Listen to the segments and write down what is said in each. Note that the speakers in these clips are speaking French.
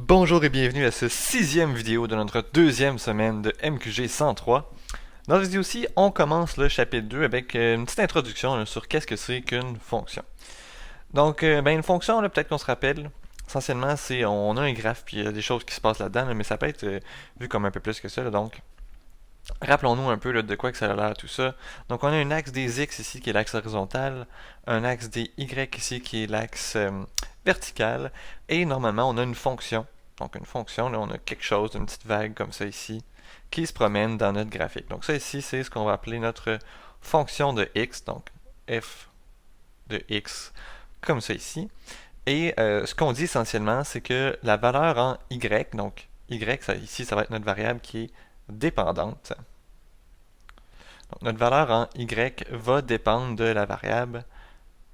Bonjour et bienvenue à ce 6e vidéo de notre deuxième semaine de MQG 103. Dans cette vidéo-ci, on commence le chapitre 2 avec une petite introduction sur qu'est-ce que c'est qu'une fonction. Donc, une fonction, peut-être qu'on se rappelle, essentiellement, c'est on a un graphe puis il y a des choses qui se passent là-dedans, mais ça peut être vu comme un peu plus que ça. Donc, rappelons-nous un peu de quoi que ça a l'air tout ça. Donc, on a un axe des X ici qui est l'axe horizontal, un axe des Y ici qui est l'axe vertical, et normalement, on a une fonction. Donc une fonction, là, on a quelque chose, une petite vague comme ça ici, qui se promène dans notre graphique. Donc ça ici, c'est ce qu'on va appeler notre fonction de x, donc f de x, comme ça ici. Et ce qu'on dit essentiellement, c'est que la valeur en y, donc y, ici, ça va être notre variable qui est dépendante. Donc notre valeur en y va dépendre de la variable,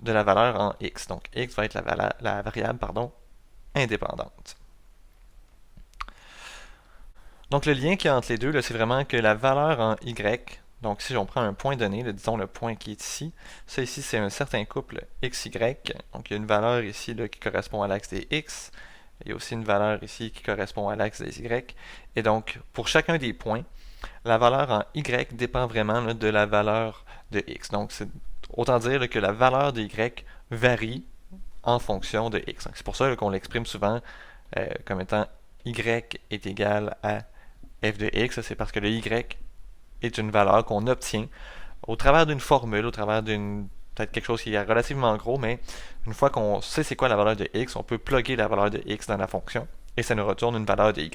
de la valeur en x. Donc x va être la variable, indépendante. Donc le lien qu'il y a entre les deux, c'est vraiment que la valeur en y, donc si on prend un point donné, disons le point qui est ici, ça ici c'est un certain couple xy, donc il y a une valeur ici qui correspond à l'axe des x, il y a aussi une valeur ici qui correspond à l'axe des y, et donc pour chacun des points, la valeur en y dépend vraiment de la valeur de x. Donc c'est autant dire que la valeur de y varie en fonction de x. C'est pour ça qu'on l'exprime souvent comme étant y est égal à f de x, c'est parce que le y est une valeur qu'on obtient au travers d'une formule, au travers d'une peut-être quelque chose qui est relativement gros, mais une fois qu'on sait c'est quoi la valeur de x, on peut plugger la valeur de x dans la fonction et ça nous retourne une valeur de y.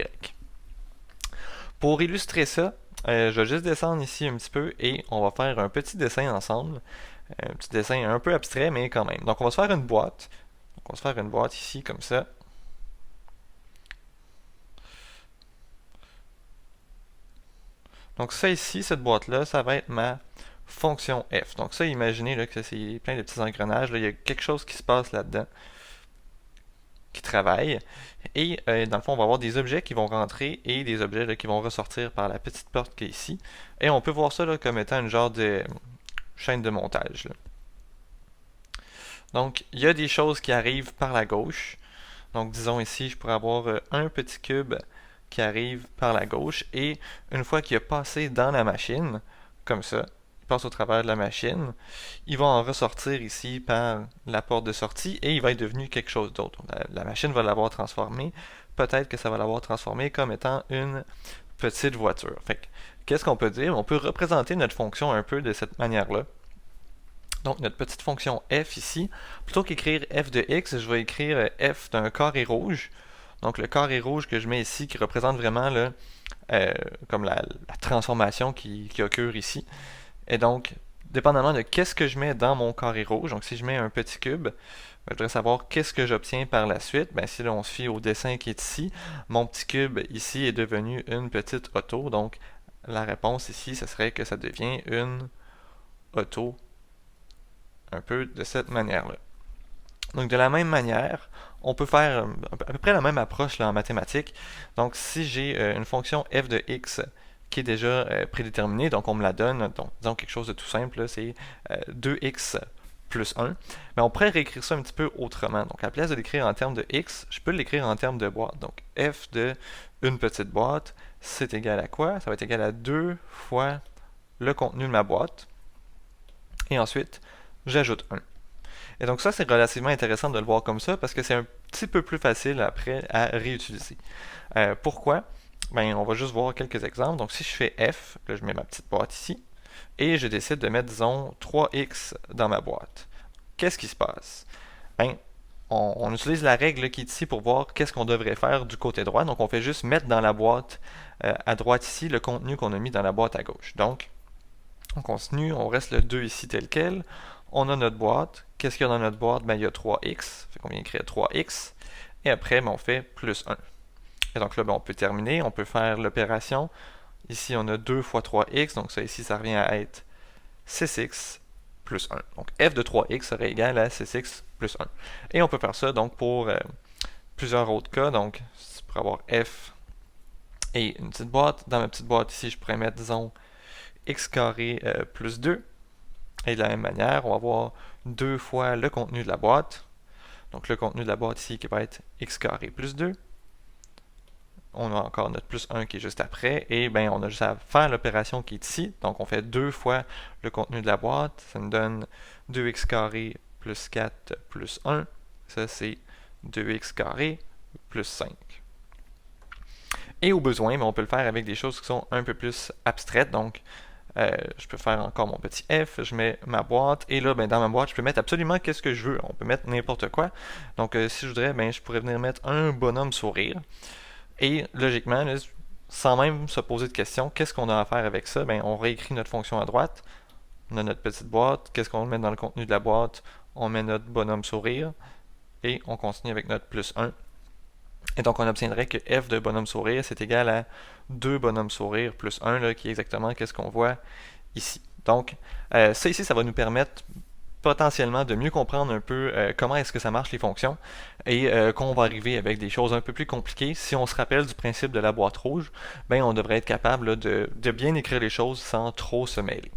Pour illustrer ça, je vais juste descendre ici un petit peu et on va faire un petit dessin ensemble. Un petit dessin un peu abstrait, mais quand même. Donc on va se faire une boîte. Donc on va se faire une boîte ici comme ça. Donc ça ici, cette boîte-là, ça va être ma fonction f. Donc ça, imaginez là, que c'est plein de petits engrenages. Là. Il y a quelque chose qui se passe là-dedans, qui travaille. Et dans le fond, on va avoir des objets qui vont rentrer et des objets là, qui vont ressortir par la petite porte qui est ici. Et on peut voir ça là, comme étant une genre de chaîne de montage. Là. Donc, il y a des choses qui arrivent par la gauche. Donc, disons ici, je pourrais avoir un petit cube qui arrive par la gauche et une fois qu'il a passé dans la machine, comme ça, il passe au travers de la machine, il va en ressortir ici par la porte de sortie et il va être devenu quelque chose d'autre. La machine va l'avoir transformé, peut-être que ça va l'avoir transformé comme étant une petite voiture. Fait qu'est-ce qu'on peut dire? On peut représenter notre fonction un peu de cette manière-là. Donc notre petite fonction f ici, plutôt qu'écrire f de x, je vais écrire f d'un carré rouge. Donc le carré rouge que je mets ici qui représente vraiment comme la transformation qui occure ici. Et donc, dépendamment de qu'est-ce que je mets dans mon carré rouge, donc si je mets un petit cube, je voudrais savoir qu'est-ce que j'obtiens par la suite. Si là on se fie au dessin qui est ici, mon petit cube ici est devenu une petite auto. Donc la réponse ici, ce serait que ça devient une auto un peu de cette manière-là. Donc de la même manière, on peut faire à peu près la même approche là, en mathématiques. Donc si j'ai une fonction f de x qui est déjà prédéterminée, donc on me la donne, donc disons quelque chose de tout simple, c'est 2x plus 1, mais on pourrait réécrire ça un petit peu autrement. Donc à la place de l'écrire en termes de x, je peux l'écrire en termes de boîte. Donc f de une petite boîte, c'est égal à quoi? Ça va être égal à 2 fois le contenu de ma boîte. Et ensuite, j'ajoute 1. Et donc ça, c'est relativement intéressant de le voir comme ça parce que c'est un petit peu plus facile après à réutiliser. Pourquoi? On va juste voir quelques exemples. Donc si je fais F, là je mets ma petite boîte ici, et je décide de mettre, disons, 3x dans ma boîte. Qu'est-ce qui se passe? On utilise la règle qui est ici pour voir qu'est-ce qu'on devrait faire du côté droit. Donc on fait juste mettre dans la boîte à droite ici le contenu qu'on a mis dans la boîte à gauche. Donc on continue, on reste le 2 ici tel quel. On a notre boîte. Qu'est-ce qu'il y a dans notre boîte? Il y a 3x. Fait qu'on vient écrire 3x. Et après, on fait plus 1. Et donc là, on peut terminer. On peut faire l'opération. Ici, on a 2 fois 3x. Donc ça ici, ça revient à être 6x plus 1. Donc f de 3x serait égal à 6x plus 1. Et on peut faire ça donc pour plusieurs autres cas. Donc, pour avoir f et une petite boîte. Dans ma petite boîte ici, je pourrais mettre, disons, x carré plus 2. Et de la même manière, on va avoir 2 fois le contenu de la boîte. Donc le contenu de la boîte ici qui va être x carré plus 2. On a encore notre plus 1 qui est juste après. Et bien, on a juste à faire l'opération qui est ici. Donc on fait 2 fois le contenu de la boîte. Ça nous donne 2x carré plus 4 plus 1. Ça, c'est 2x carré plus 5. Et au besoin, on peut le faire avec des choses qui sont un peu plus abstraites. Donc, je peux faire encore mon petit f, je mets ma boîte, et là, dans ma boîte, je peux mettre absolument qu'est-ce que je veux. On peut mettre n'importe quoi. Donc, si je voudrais, je pourrais venir mettre un bonhomme sourire. Et logiquement, là, sans même se poser de questions, qu'est-ce qu'on a à faire avec ça? On réécrit notre fonction à droite. On a notre petite boîte. Qu'est-ce qu'on met dans le contenu de la boîte? On met notre bonhomme sourire. Et on continue avec notre plus 1. Et donc, on obtiendrait que f de bonhomme sourire, c'est égal à 2 bonhommes sourire plus 1, là, qui est exactement ce qu'on voit ici. Donc, ça ici, ça va nous permettre potentiellement de mieux comprendre un peu comment est-ce que ça marche les fonctions et qu'on va arriver avec des choses un peu plus compliquées. Si on se rappelle du principe de la boîte rouge, on devrait être capable là, de bien écrire les choses sans trop se mêler.